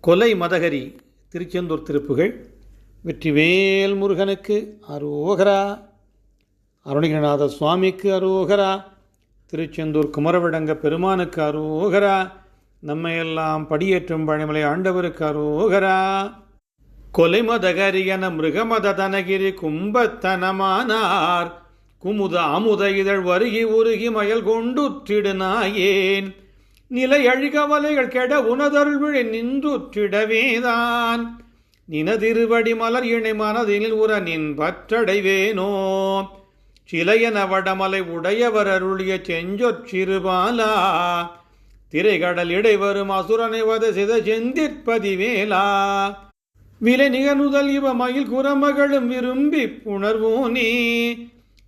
கொலை மதகரி திருச்செந்தூர் திருப்புகழ். வெற்றிவேல் முருகனுக்கு அரோகரா, அருணகிரிநாத சுவாமிக்கு அரோகரா, திருச்செந்தூர் குமரவிடங்க பெருமானுக்கு அரோகரா, நம்மையெல்லாம் படியேற்றும் பழமலை ஆண்டவருக்கு அரோகரா. கொலை மதகரியன மிருகமத தனகிரி கும்பத்தனமானார் குமுத அமுத இதழ் வருகி உருகி மயல் கொண்டுற்றிடுநாயேன் நிலை அழிகவலைகள் கெட உனதருள் விழி நின்றுற்றிடவேதான் நினதிருவடி மலர் இணை மனதினில் உற நின் பற்றடைவேனோ சிலையன வடமலை உடையவர் அருளிய செஞ்சொற்சிறுபாலா திரைகடல் இடைவரும் அசுரனை வத சித செந்திற்பதிவேலா விலை நிகனுதல் இவ மயில் குரமகளும் விரும்பி புணர்வோனே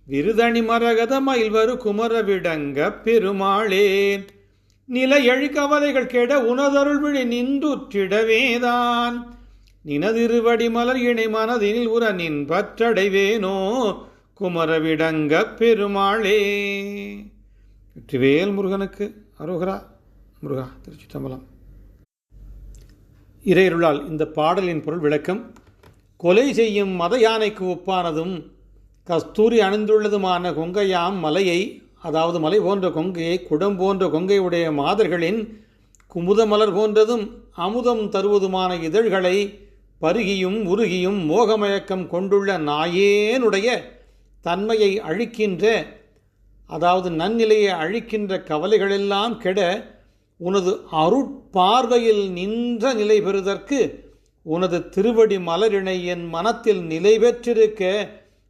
விருதணி மரகத மயில் வரு குமரவிடங்க பெருமாளே நிலை எழு கவலைகள் கெட உனதருள் விழி நின்றுற்றிடவேதான் நினதிருவடி மலர் இணை மனதினில் உற நின் பற்றடைவேனோ குமரவிடங்க பெருமாளே. வெற்றிவேல் முருகனுக்கு அரோகரா. முருகா திருச்சிற்றம்பலம். இறையருளால் இந்த பாடலின் பொருள் விளக்கம். கொலை செய்யும் மத யானைக்கு ஒப்பானதும் கஸ்தூரி அணிந்துள்ளதுமான கொங்கையாம் மலையை, அதாவது மலை போன்ற கொங்கையை, குடம் போன்ற கொங்கையுடைய மாதர்களின் குமுத மலர் போன்றதும் அமுதம் தருவதுமான இதழ்களை பருகியும் உருகியும் மோகமயக்கம் கொண்டுள்ள நாயேனுடைய தன்மையை அழிக்கின்ற, அதாவது நன்னிலையை அழிக்கின்ற கவலைகளெல்லாம் கெட உனது அருட்பார்வையில் நின்ற நிலை பெறுதற்கு உனது திருவடி மலரிணை என் மனத்தில் நிலை பெற்றிருக்க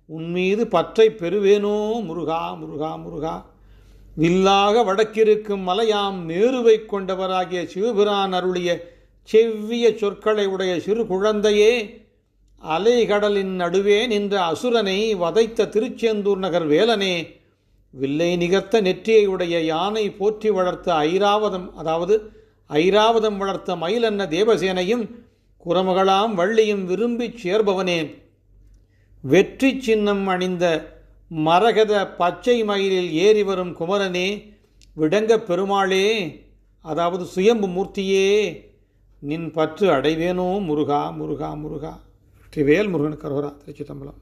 உன்மீது பற்றை பெறுவேனோ முருகா முருகா முருகா. வில்லாக வடக்கிருக்கும் மலையாம் மேருவை கொண்டவராகிய சிவபிரான் அருளிய செவ்விய சொற்களை உடைய சிறு குழந்தையே, அலைகடலின் நடுவே நின்ற அசுரனை வதைத்த திருச்செந்தூர் நகர் வேலனே, வில்லை நிகர்த்த நெற்றியை உடைய யானை போற்றி வளர்த்த ஐராவதம், அதாவது ஐராவதம் வளர்த்த மயிலன்ன தேவசேனையும் குரமகளாம் வள்ளியும் விரும்பிச் சேர்பவனே, வெற்றி சின்னம் அணிந்த மரகத பச்சை மயிலில் ஏறி வரும் குமரனே, விடங்க பெருமாளே, அதாவது சுயம்பு மூர்த்தியே, நின் பற்று அடைவேனோ முருகா முருகா முருகா. வெற்றிவேல் முருகனுக்கு அரோகரா. திருச்சிற்றம்பலம்.